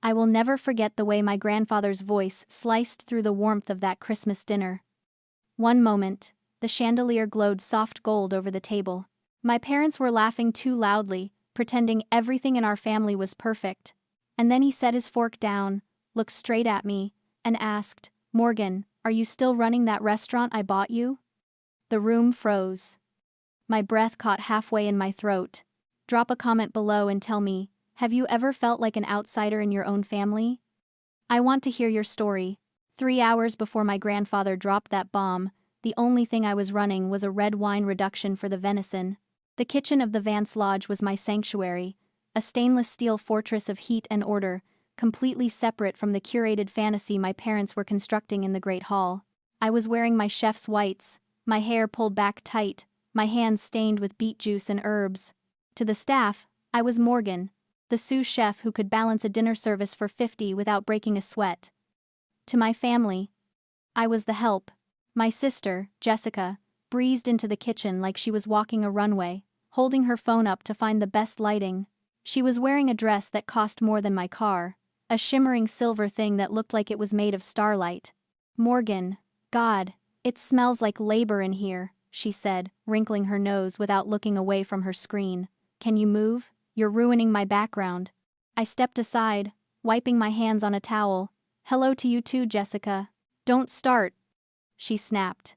I will never forget the way my grandfather's voice sliced through the warmth of that Christmas dinner. One moment, the chandelier glowed soft gold over the table. My parents were laughing too loudly, pretending everything in our family was perfect. And then he set his fork down, looked straight at me, and asked, "Morgan, are you still running that restaurant I bought you?" The room froze. My breath caught halfway in my throat. Drop a comment below and tell me, have you ever felt like an outsider in your own family? I want to hear your story. 3 hours before my grandfather dropped that bomb, the only thing I was running was a red wine reduction for the venison. The kitchen of the Vance Lodge was my sanctuary, a stainless steel fortress of heat and order, completely separate from the curated fantasy my parents were constructing in the Great Hall. I was wearing my chef's whites, my hair pulled back tight, my hands stained with beet juice and herbs. To the staff, I was Morgan, the sous chef who could balance a dinner service for 50 without breaking a sweat. To my family, I was the help. My sister, Jessica, breezed into the kitchen like she was walking a runway, holding her phone up to find the best lighting. She was wearing a dress that cost more than my car, a shimmering silver thing that looked like it was made of starlight. "Morgan, God, it smells like labor in here," she said, wrinkling her nose without looking away from her screen. "Can you move? You're ruining my background." I stepped aside, wiping my hands on a towel. "Hello to you too, Jessica. Don't start," she snapped,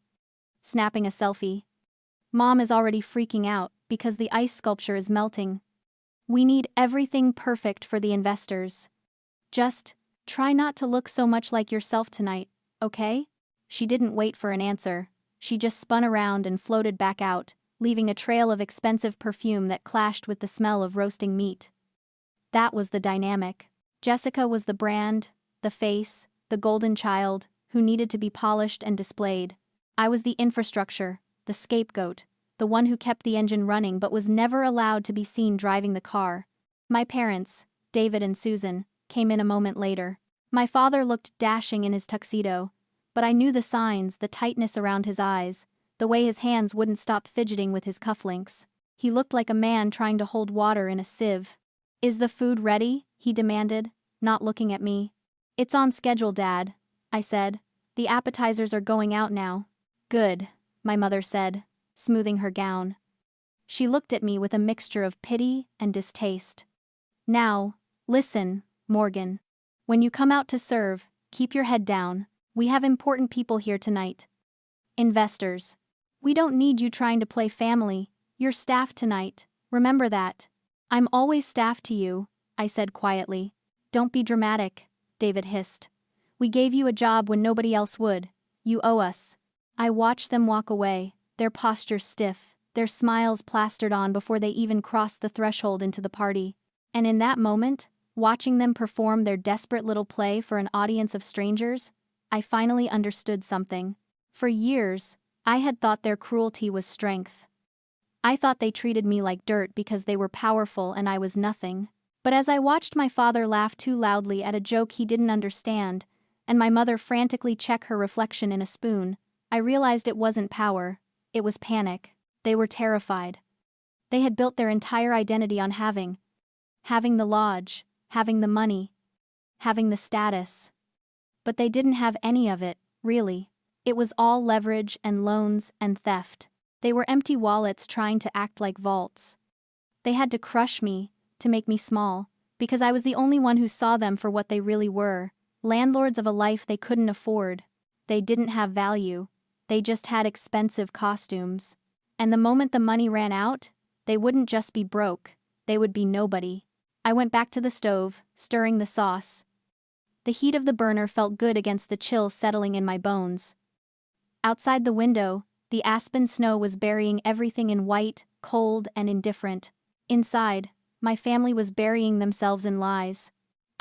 snapping a selfie. "Mom is already freaking out because the ice sculpture is melting. We need everything perfect for the investors. Just try not to look so much like yourself tonight, okay?" She didn't wait for an answer. She just spun around and floated back out, leaving a trail of expensive perfume that clashed with the smell of roasting meat. That was the dynamic. Jessica was the brand, the face, the golden child, who needed to be polished and displayed. I was the infrastructure, the scapegoat, the one who kept the engine running but was never allowed to be seen driving the car. My parents, David and Susan, came in a moment later. My father looked dashing in his tuxedo, but I knew the signs, the tightness around his eyes, the way his hands wouldn't stop fidgeting with his cufflinks. He looked like a man trying to hold water in a sieve. "Is the food ready?" he demanded, not looking at me. "It's on schedule, Dad," I said. "The appetizers are going out now." "Good," my mother said, smoothing her gown. She looked at me with a mixture of pity and distaste. "Now, listen, Morgan. When you come out to serve, keep your head down. We have important people here tonight. Investors. We don't need you trying to play family. You're staff tonight, remember that." "I'm always staff to you," I said quietly. "Don't be dramatic," David hissed. "We gave you a job when nobody else would. You owe us." I watched them walk away, their postures stiff, their smiles plastered on before they even crossed the threshold into the party. And in that moment, watching them perform their desperate little play for an audience of strangers, I finally understood something. For years, I had thought their cruelty was strength. I thought they treated me like dirt because they were powerful and I was nothing. But as I watched my father laugh too loudly at a joke he didn't understand, and my mother frantically check her reflection in a spoon, I realized it wasn't power, it was panic. They were terrified. They had built their entire identity on having the lodge, having the money, having the status. But they didn't have any of it, really. It was all leverage and loans and theft. They were empty wallets trying to act like vaults. They had to crush me, to make me small, because I was the only one who saw them for what they really were, landlords of a life they couldn't afford. They didn't have value, they just had expensive costumes. And the moment the money ran out, they wouldn't just be broke, they would be nobody. I went back to the stove, stirring the sauce. The heat of the burner felt good against the chill settling in my bones. Outside the window, the aspen snow was burying everything in white, cold, and indifferent. Inside, my family was burying themselves in lies.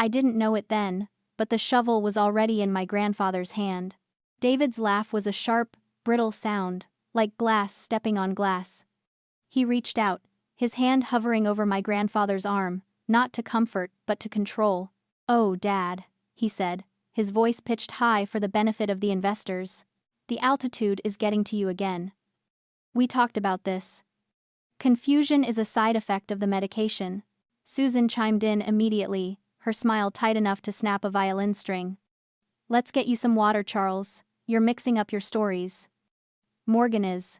I didn't know it then, but the shovel was already in my grandfather's hand. David's laugh was a sharp, brittle sound, like glass stepping on glass. He reached out, his hand hovering over my grandfather's arm, not to comfort but to control. "Oh, Dad," he said, his voice pitched high for the benefit of the investors. "The altitude is getting to you again. We talked about this. Confusion is a side effect of the medication." Susan chimed in immediately, her smile tight enough to snap a violin string. "Let's get you some water, Charles. You're mixing up your stories." Morgan is.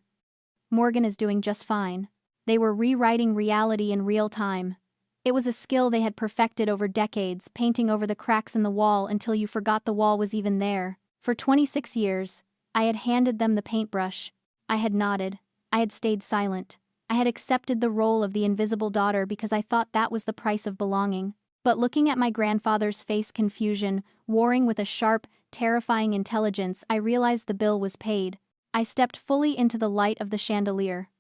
Morgan is doing just fine. They were rewriting reality in real time. It was a skill they had perfected over decades, painting over the cracks in the wall until you forgot the wall was even there. For 26 years, I had handed them the paintbrush. I had nodded. I had stayed silent. I had accepted the role of the invisible daughter because I thought that was the price of belonging. But looking at my grandfather's face, confusion, warring with a sharp, terrifying intelligence, I realized the bill was paid. I stepped fully into the light of the chandelier.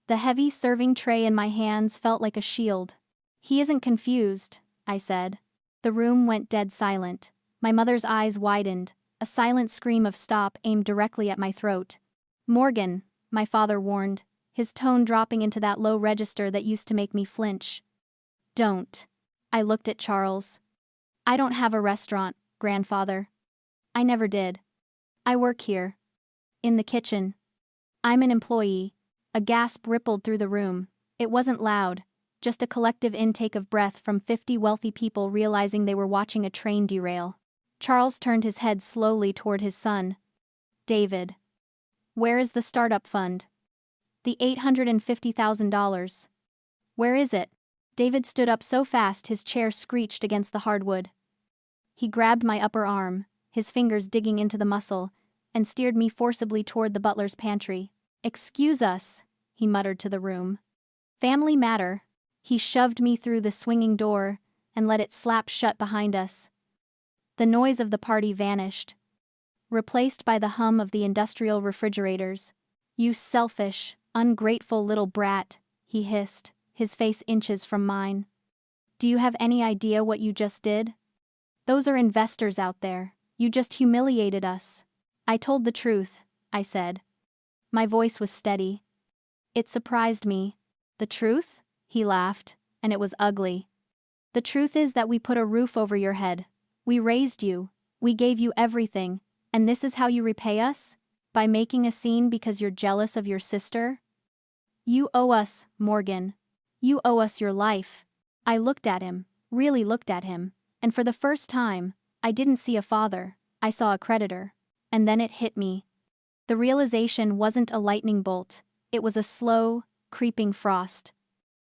The heavy serving tray in my hands felt like a shield. "He isn't confused," I said. The room went dead silent. My mother's eyes widened. A silent scream of stop aimed directly at my throat. "Morgan," my father warned, his tone dropping into that low register that used to make me flinch. "Don't." I looked at Charles. "I don't have a restaurant, grandfather. I never did. I work here. In the kitchen. I'm an employee." A gasp rippled through the room. It wasn't loud, just a collective intake of breath from 50 wealthy people realizing they were watching a train derail. Charles turned his head slowly toward his son. "David. Where is the startup fund? The $850,000. Where is it?" David stood up so fast his chair screeched against the hardwood. He grabbed my upper arm, his fingers digging into the muscle, and steered me forcibly toward the butler's pantry. "Excuse us," he muttered to the room. "Family matter." He shoved me through the swinging door and let it slap shut behind us. The noise of the party vanished, replaced by the hum of the industrial refrigerators. "You selfish, ungrateful little brat," he hissed, his face inches from mine. "Do you have any idea what you just did? Those are investors out there. You just humiliated us." "I told the truth," I said. My voice was steady. It surprised me. "The truth?" He laughed, and it was ugly. "The truth is that we put a roof over your head. We raised you. We gave you everything. And this is how you repay us? By making a scene because you're jealous of your sister? You owe us, Morgan. You owe us your life." I looked at him, really looked at him, and for the first time, I didn't see a father, I saw a creditor. And then it hit me. The realization wasn't a lightning bolt, it was a slow, creeping frost.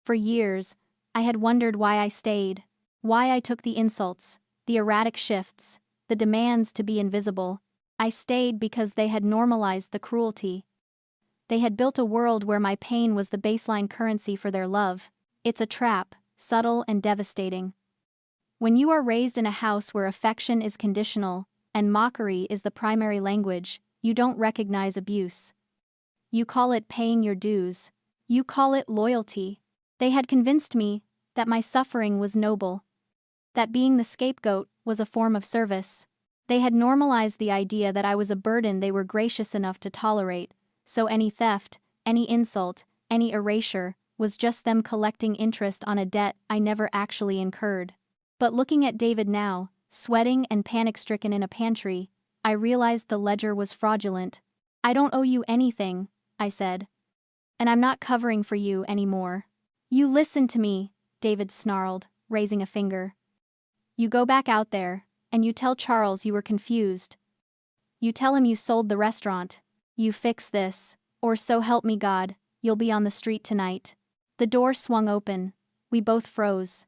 For years, I had wondered why I stayed, why I took the insults, the erratic shifts, the demands to be invisible. I stayed because they had normalized the cruelty. They had built a world where my pain was the baseline currency for their love. It's a trap, subtle and devastating. When you are raised in a house where affection is conditional, and mockery is the primary language, you don't recognize abuse. You call it paying your dues. You call it loyalty. They had convinced me that my suffering was noble, that being the scapegoat was a form of service. They had normalized the idea that I was a burden they were gracious enough to tolerate, so any theft, any insult, any erasure, was just them collecting interest on a debt I never actually incurred. But looking at David now, sweating and panic-stricken in a pantry, I realized the ledger was fraudulent. "I don't owe you anything," I said. "And I'm not covering for you anymore." "You listen to me," David snarled, raising a finger. "You go back out there, and you tell Charles you were confused. You tell him you sold the restaurant. You fix this, or so help me God, you'll be on the street tonight." The door swung open. We both froze.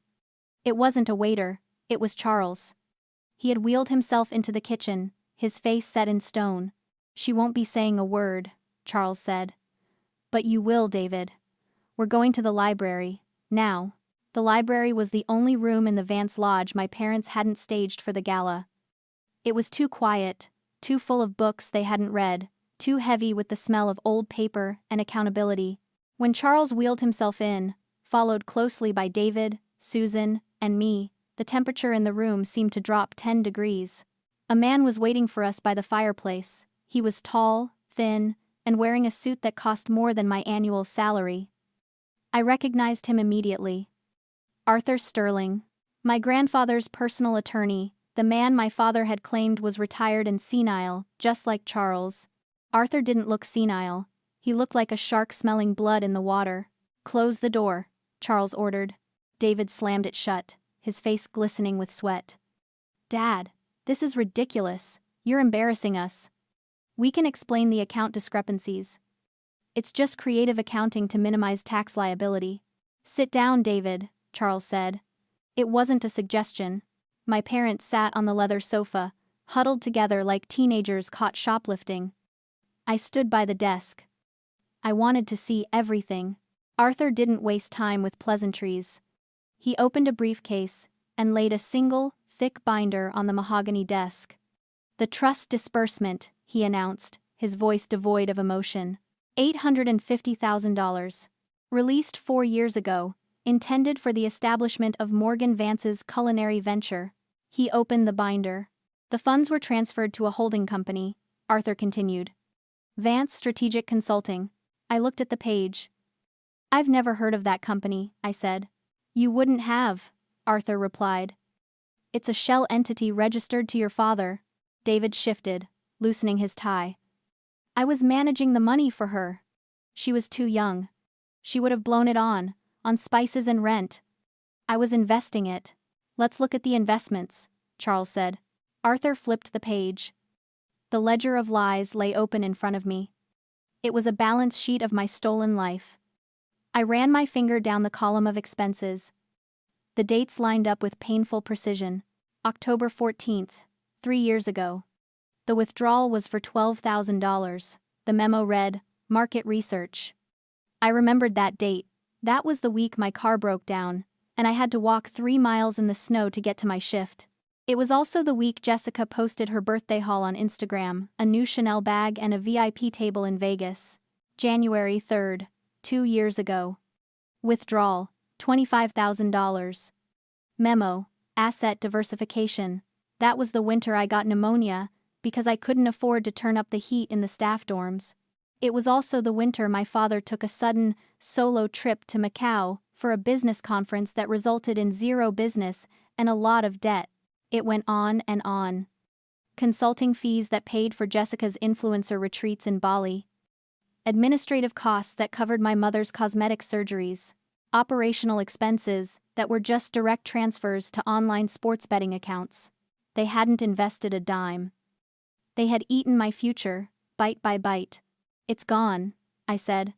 It wasn't a waiter, it was Charles. He had wheeled himself into the kitchen, his face set in stone. "She won't be saying a word," Charles said. "But you will, David. We're going to the library, now." The library was the only room in the Vance Lodge my parents hadn't staged for the gala. It was too quiet, too full of books they hadn't read, too heavy with the smell of old paper and accountability. When Charles wheeled himself in, followed closely by David, Susan, and me, the temperature in the room seemed to drop 10 degrees. A man was waiting for us by the fireplace. He was tall, thin, and wearing a suit that cost more than my annual salary. I recognized him immediately. Arthur Sterling, my grandfather's personal attorney, the man my father had claimed was retired and senile, just like Charles. Arthur didn't look senile. He looked like a shark smelling blood in the water. "Close the door," Charles ordered. David slammed it shut, his face glistening with sweat. "Dad, this is ridiculous. You're embarrassing us. We can explain the account discrepancies. It's just creative accounting to minimize tax liability." "Sit down, David," Charles said. It wasn't a suggestion. My parents sat on the leather sofa, huddled together like teenagers caught shoplifting. I stood by the desk. I wanted to see everything. Arthur didn't waste time with pleasantries. He opened a briefcase and laid a single, thick binder on the mahogany desk. "The trust disbursement," he announced, his voice devoid of emotion. $850,000. Released 4 years ago, intended for the establishment of Morgan Vance's culinary venture. He opened the binder. "The funds were transferred to a holding company," Arthur continued. "Vance Strategic Consulting." I looked at the page. "I've never heard of that company," I said. "You wouldn't have," Arthur replied. "It's a shell entity registered to your father." David shifted, loosening his tie. "I was managing the money for her. She was too young. She would have blown it on spices and rent. I was investing it." "Let's look at the investments," Charles said. Arthur flipped the page. The ledger of lies lay open in front of me. It was a balance sheet of my stolen life. I ran my finger down the column of expenses. The dates lined up with painful precision. October 14th, 3 years ago. The withdrawal was for $12,000. The memo read, "Market research." I remembered that date. That was the week my car broke down, and I had to walk 3 miles in the snow to get to my shift. It was also the week Jessica posted her birthday haul on Instagram, a new Chanel bag and a VIP table in Vegas. January 3rd, 2 years ago. Withdrawal, $25,000. Memo, asset diversification. That was the winter I got pneumonia, because I couldn't afford to turn up the heat in the staff dorms. It was also the winter my father took a sudden, solo trip to Macau for a business conference that resulted in zero business and a lot of debt. It went on and on. Consulting fees that paid for Jessica's influencer retreats in Bali. Administrative costs that covered my mother's cosmetic surgeries. Operational expenses that were just direct transfers to online sports betting accounts. They hadn't invested a dime. They had eaten my future, bite by bite. "It's gone," I said.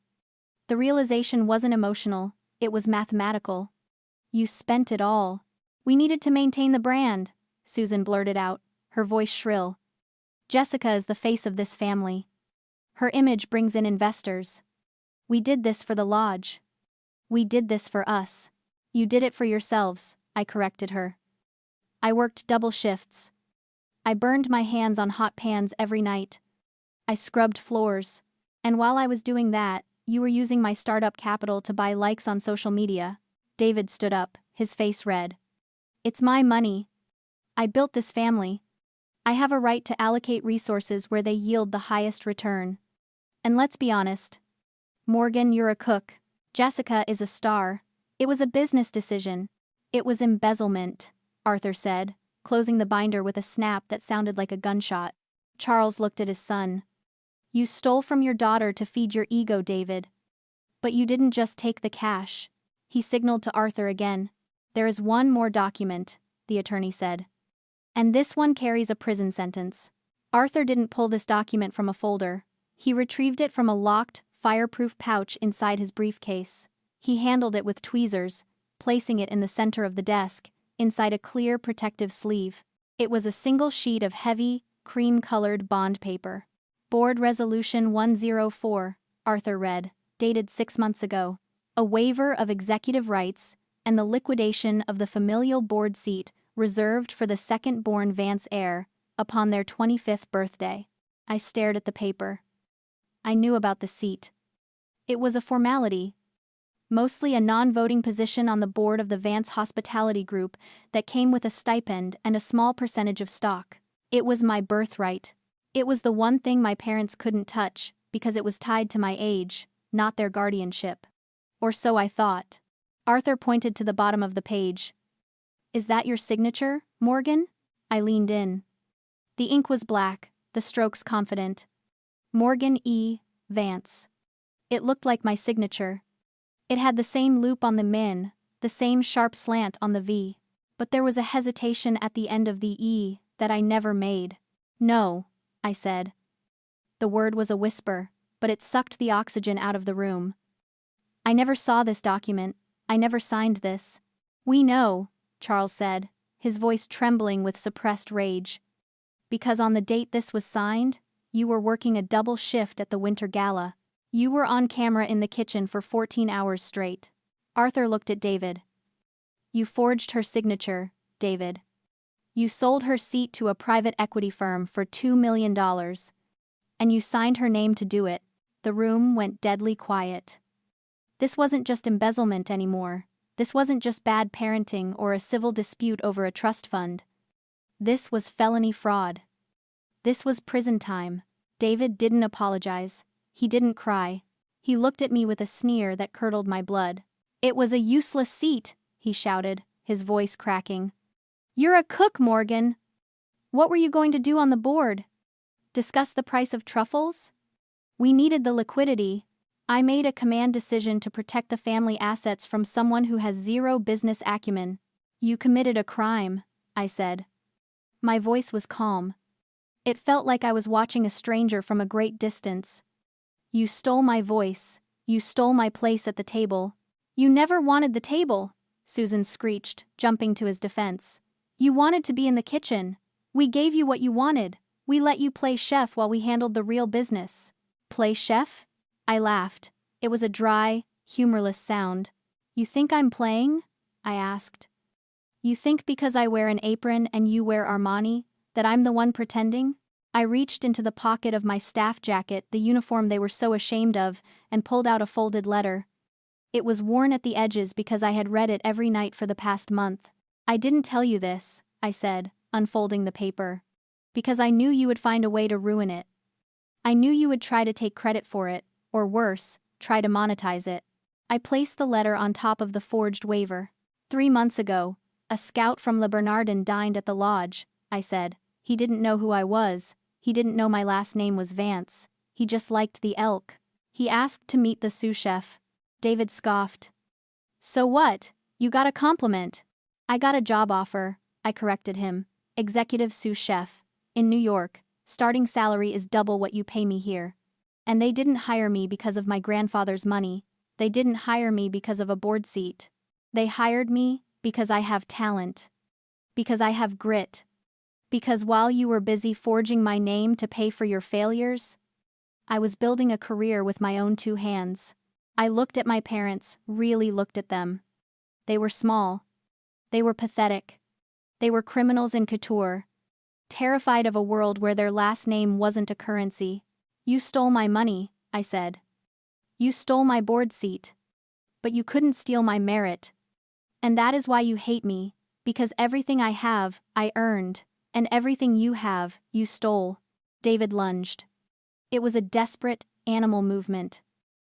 The realization wasn't emotional, it was mathematical. "You spent it all." "We needed to maintain the brand," Susan blurted out, her voice shrill. "Jessica is the face of this family. Her image brings in investors. We did this for the lodge. We did this for us." "You did it for yourselves," I corrected her. "I worked double shifts. I burned my hands on hot pans every night. I scrubbed floors. And while I was doing that, you were using my startup capital to buy likes on social media." David stood up, his face red. "It's my money. I built this family. I have a right to allocate resources where they yield the highest return. And let's be honest. Morgan, you're a cook. Jessica is a star. It was a business decision. It was embezzlement," Arthur said, closing the binder with a snap that sounded like a gunshot. Charles looked at his son. "You stole from your daughter to feed your ego, David. But you didn't just take the cash." He signaled to Arthur again. "There is one more document," the attorney said. "And this one carries a prison sentence." Arthur didn't pull this document from a folder. He retrieved it from a locked, fireproof pouch inside his briefcase. He handled it with tweezers, placing it in the center of the desk, inside a clear protective sleeve. It was a single sheet of heavy, cream-colored bond paper. "Board Resolution 104, Arthur read, dated 6 months ago. A waiver of executive rights and the liquidation of the familial board seat reserved for the second-born Vance heir upon their 25th birthday." I stared at the paper. I knew about the seat. It was a formality. Mostly a non-voting position on the board of the Vance Hospitality Group that came with a stipend and a small percentage of stock. It was my birthright. It was the one thing my parents couldn't touch, because it was tied to my age, not their guardianship. Or so I thought. Arthur pointed to the bottom of the page. "Is that your signature, Morgan?" I leaned in. The ink was black, the strokes confident. Morgan E. Vance. It looked like my signature. It had the same loop on the min, the same sharp slant on the V. But there was a hesitation at the end of the E that I never made. No, I said. The word was a whisper, but it sucked the oxygen out of the room. I never saw this document. I never signed this. We know, Charles said, his voice trembling with suppressed rage. Because on the date this was signed, you were working a double shift at the Winter Gala. You were on camera in the kitchen for 14 hours straight. Arthur looked at David. You forged her signature, David. You sold her seat to a private equity firm for $2 million. And you signed her name to do it. The room went deadly quiet. This wasn't just embezzlement anymore. This wasn't just bad parenting or a civil dispute over a trust fund. This was felony fraud. This was prison time. David didn't apologize. He didn't cry. He looked at me with a sneer that curdled my blood. It was a useless seat, he shouted, his voice cracking. You're a cook, Morgan. What were you going to do on the board? Discuss the price of truffles? We needed the liquidity. I made a command decision to protect the family assets from someone who has zero business acumen. You committed a crime, I said. My voice was calm. It felt like I was watching a stranger from a great distance. You stole my voice. You stole my place at the table. You never wanted the table, Susan screeched, jumping to his defense. You wanted to be in the kitchen. We gave you what you wanted. We let you play chef while we handled the real business. Play chef? I laughed. It was a dry, humorless sound. You think I'm playing? I asked. You think because I wear an apron and you wear Armani, that I'm the one pretending? I reached into the pocket of my staff jacket, the uniform they were so ashamed of, and pulled out a folded letter. It was worn at the edges because I had read it every night for the past month. I didn't tell you this, I said, unfolding the paper. Because I knew you would find a way to ruin it. I knew you would try to take credit for it, or worse, try to monetize it. I placed the letter on top of the forged waiver. 3 months ago, a scout from Le Bernardin dined at the lodge, I said. He didn't know who I was. He didn't know my last name was Vance. He just liked the elk. He asked to meet the sous chef. David scoffed. So what? You got a compliment. I got a job offer, I corrected him. Executive sous chef. In New York, starting salary is double what you pay me here. And they didn't hire me because of my grandfather's money. They didn't hire me because of a board seat. They hired me because I have talent. Because I have grit. Because while you were busy forging my name to pay for your failures, I was building a career with my own 2 hands. I looked at my parents, really looked at them. They were small. They were pathetic. They were criminals in couture, terrified of a world where their last name wasn't a currency. You stole my money, I said. You stole my board seat. But you couldn't steal my merit. And that is why you hate me, because everything I have, I earned, and everything you have, you stole. David lunged. It was a desperate, animal movement.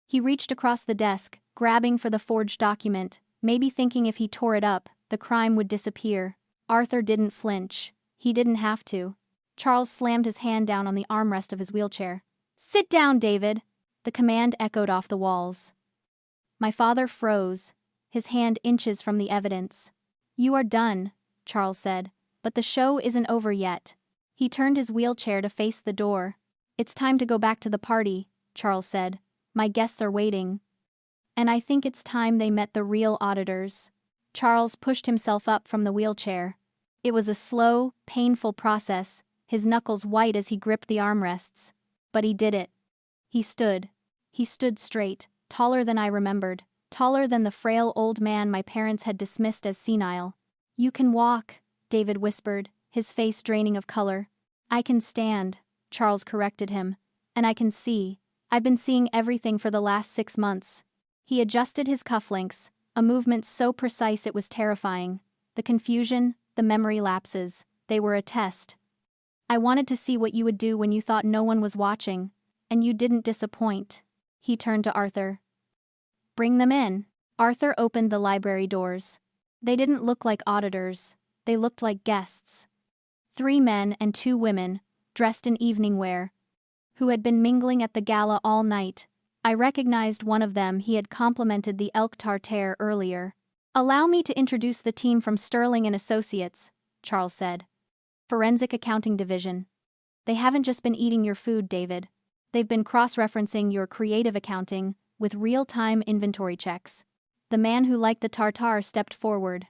He reached across the desk, grabbing for the forged document, maybe thinking if he tore it up, the crime would disappear. Arthur didn't flinch. He didn't have to. Charles slammed his hand down on the armrest of his wheelchair. Sit down, David! The command echoed off the walls. My father froze, his hand inches from the evidence. You are done, Charles said, but the show isn't over yet. He turned his wheelchair to face the door. It's time to go back to the party, Charles said. My guests are waiting. And I think it's time they met the real auditors. Charles pushed himself up from the wheelchair. It was a slow, painful process, his knuckles white as he gripped the armrests. But he did it. He stood. He stood straight, taller than I remembered, taller than the frail old man my parents had dismissed as senile. You can walk, David whispered, his face draining of color. I can stand, Charles corrected him. And I can see. I've been seeing everything for the last 6 months. He adjusted his cufflinks, a movement so precise it was terrifying. The confusion, the memory lapses, they were a test. I wanted to see what you would do when you thought no one was watching, and you didn't disappoint. He turned to Arthur. Bring them in. Arthur opened the library doors. They didn't look like auditors. They looked like guests. 3 men and 2 women, dressed in evening wear, who had been mingling at the gala all night. I recognized one of them. He had complimented the elk tartare earlier. Allow me to introduce the team from Sterling and Associates, Charles said. Forensic Accounting Division. They haven't just been eating your food, David. They've been cross-referencing your creative accounting with real-time inventory checks. The man who liked the tartare stepped forward.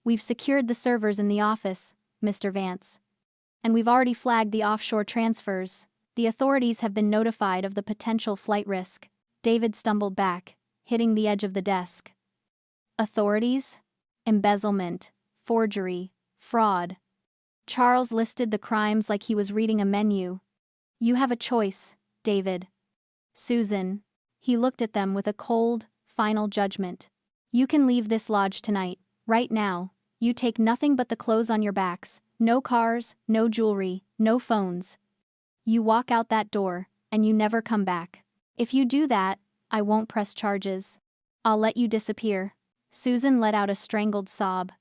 We've secured the servers in the office, Mr. Vance. And we've already flagged the offshore transfers. The authorities have been notified of the potential flight risk. David stumbled back, hitting the edge of the desk. Authorities? Embezzlement, forgery, fraud. Charles listed the crimes like he was reading a menu. You have a choice, David. Susan. He looked at them with a cold, final judgment. You can leave this lodge tonight, right now. You take nothing but the clothes on your backs, no cars, no jewelry, no phones. You walk out that door, and you never come back. If you do that, I won't press charges. I'll let you disappear. Susan let out a strangled sob.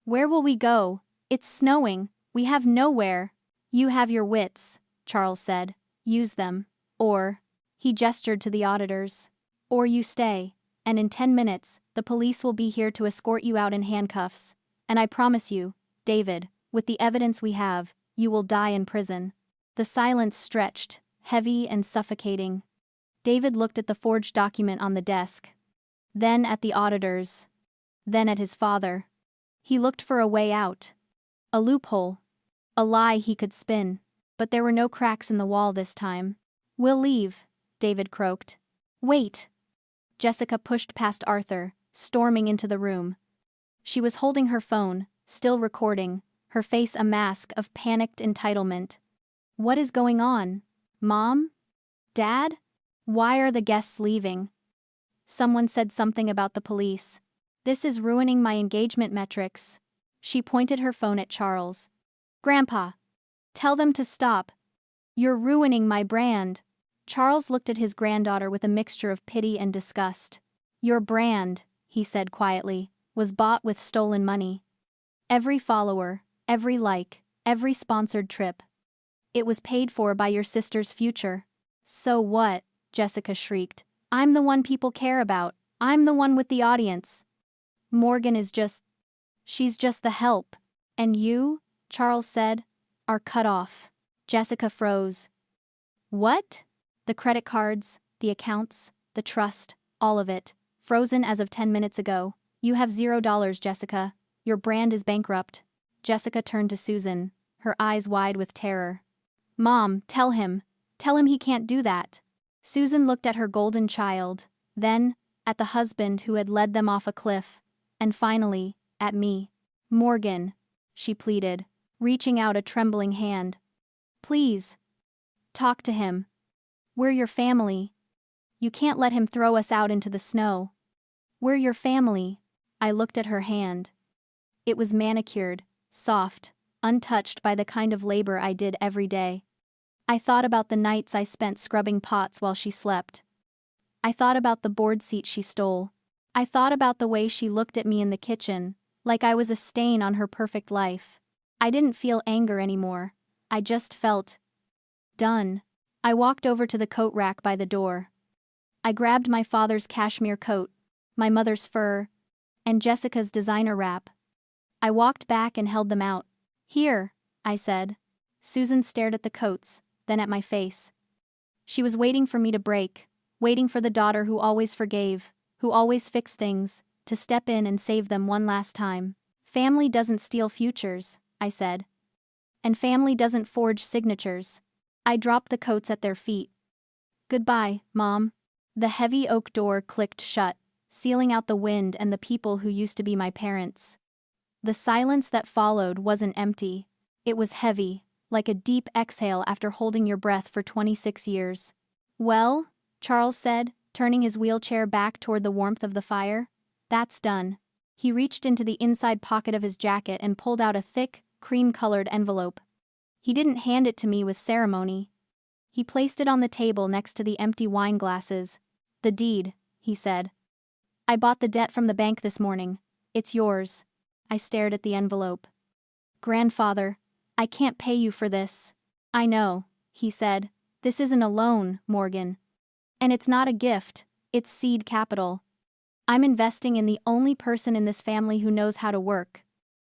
Where will we go? It's snowing. We have nowhere. You have your wits, Charles said. Use them. Or, he gestured to the auditors. Or you stay, and in 10 minutes, the police will be here to escort you out in handcuffs. And I promise you, David, with the evidence we have, you will die in prison. The silence stretched, heavy and suffocating. David looked at the forged document on the desk. Then at the auditors. Then at his father. He looked for a way out. A loophole. A lie he could spin. But there were no cracks in the wall this time. We'll leave, David croaked. Wait. Jessica pushed past Arthur, storming into the room. She was holding her phone, still recording, her face a mask of panicked entitlement. What is going on? Mom? Dad? Why are the guests leaving? Someone said something about the police. This is ruining my engagement metrics. She pointed her phone at Charles. Grandpa. Tell them to stop. You're ruining my brand. Charles looked at his granddaughter with a mixture of pity and disgust. Your brand, he said quietly, was bought with stolen money. Every follower, every like, every sponsored trip. It was paid for by your sister's future. So what? Jessica shrieked. I'm the one people care about. I'm the one with the audience. Morgan is just... She's just the help. And you, Charles said, are cut off. Jessica froze. What? The credit cards, the accounts, the trust, all of it, frozen as of 10 minutes ago. You have $0, Jessica. Your brand is bankrupt. Jessica turned to Susan, her eyes wide with terror. Mom, tell him. Tell him he can't do that. Susan looked at her golden child, then, at the husband who had led them off a cliff, and finally, at me. Morgan, she pleaded, reaching out a trembling hand. Please. Talk to him. We're your family. You can't let him throw us out into the snow. We're your family. I looked at her hand. It was manicured, soft, untouched by the kind of labor I did every day. I thought about the nights I spent scrubbing pots while she slept. I thought about the board seat she stole. I thought about the way she looked at me in the kitchen, like I was a stain on her perfect life. I didn't feel anger anymore. I just felt done. I walked over to the coat rack by the door. I grabbed my father's cashmere coat, my mother's fur, and Jessica's designer wrap. I walked back and held them out. Here, I said. Susan stared at the coats, then at my face. She was waiting for me to break, waiting for the daughter who always forgave, who always fixed things, to step in and save them one last time. Family doesn't steal futures, I said. And family doesn't forge signatures. I dropped the coats at their feet. Goodbye, Mom. The heavy oak door clicked shut, sealing out the wind and the people who used to be my parents. The silence that followed wasn't empty. It was heavy, like a deep exhale after holding your breath for 26 years. Well, Charles said, turning his wheelchair back toward the warmth of the fire. That's done. He reached into the inside pocket of his jacket and pulled out a thick, cream-colored envelope. He didn't hand it to me with ceremony. He placed it on the table next to the empty wine glasses. The deed, he said. I bought the debt from the bank this morning. It's yours. I stared at the envelope. Grandfather, I can't pay you for this. I know, he said. This isn't a loan, Morgan. And it's not a gift, it's seed capital. I'm investing in the only person in this family who knows how to work.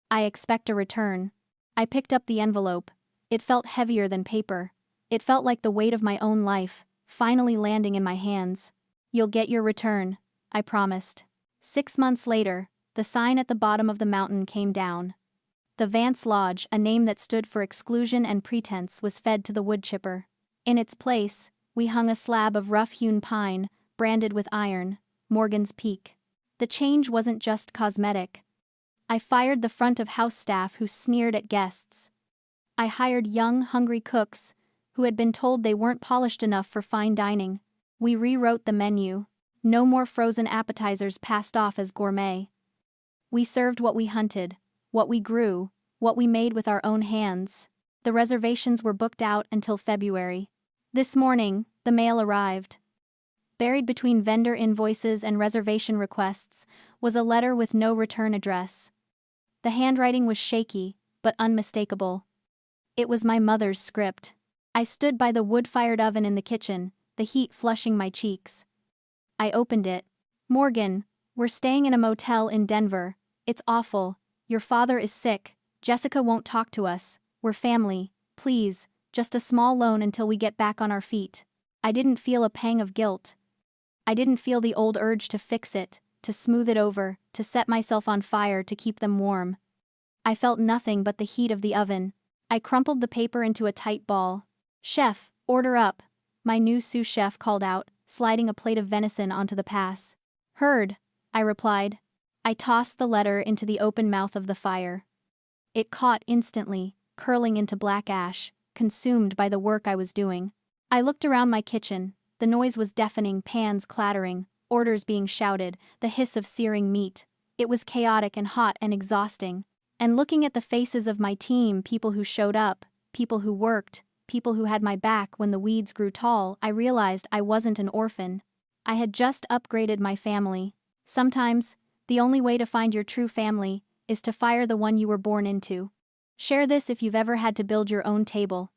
I expect a return. I picked up the envelope. It felt heavier than paper. It felt like the weight of my own life, finally landing in my hands. You'll get your return, I promised. 6 months later, the sign at the bottom of the mountain came down. The Vance Lodge, a name that stood for exclusion and pretense, was fed to the wood chipper. In its place, we hung a slab of rough-hewn pine, branded with iron, Morgan's Peak. The change wasn't just cosmetic. I fired the front-of-house staff who sneered at guests. I hired young, hungry cooks who had been told they weren't polished enough for fine dining. We rewrote the menu. No more frozen appetizers passed off as gourmet. We served what we hunted, what we grew, what we made with our own hands. The reservations were booked out until February. This morning, the mail arrived. Buried between vendor invoices and reservation requests was a letter with no return address. The handwriting was shaky, but unmistakable. It was my mother's script. I stood by the wood-fired oven in the kitchen, the heat flushing my cheeks. I opened it. Morgan, we're staying in a motel in Denver. It's awful. Your father is sick. Jessica won't talk to us. We're family. Please, just a small loan until we get back on our feet. I didn't feel a pang of guilt. I didn't feel the old urge to fix it, to smooth it over, to set myself on fire to keep them warm. I felt nothing but the heat of the oven. I crumpled the paper into a tight ball. Chef, order up, my new sous chef called out, sliding a plate of venison onto the pass. Heard, I replied. I tossed the letter into the open mouth of the fire. It caught instantly, curling into black ash, consumed by the work I was doing. I looked around my kitchen. The noise was deafening, pans clattering, orders being shouted, the hiss of searing meat. It was chaotic and hot and exhausting. And looking at the faces of my team, people who showed up, people who worked, people who had my back when the weeds grew tall, I realized I wasn't an orphan. I had just upgraded my family. Sometimes, the only way to find your true family is to fire the one you were born into. Share this if you've ever had to build your own table.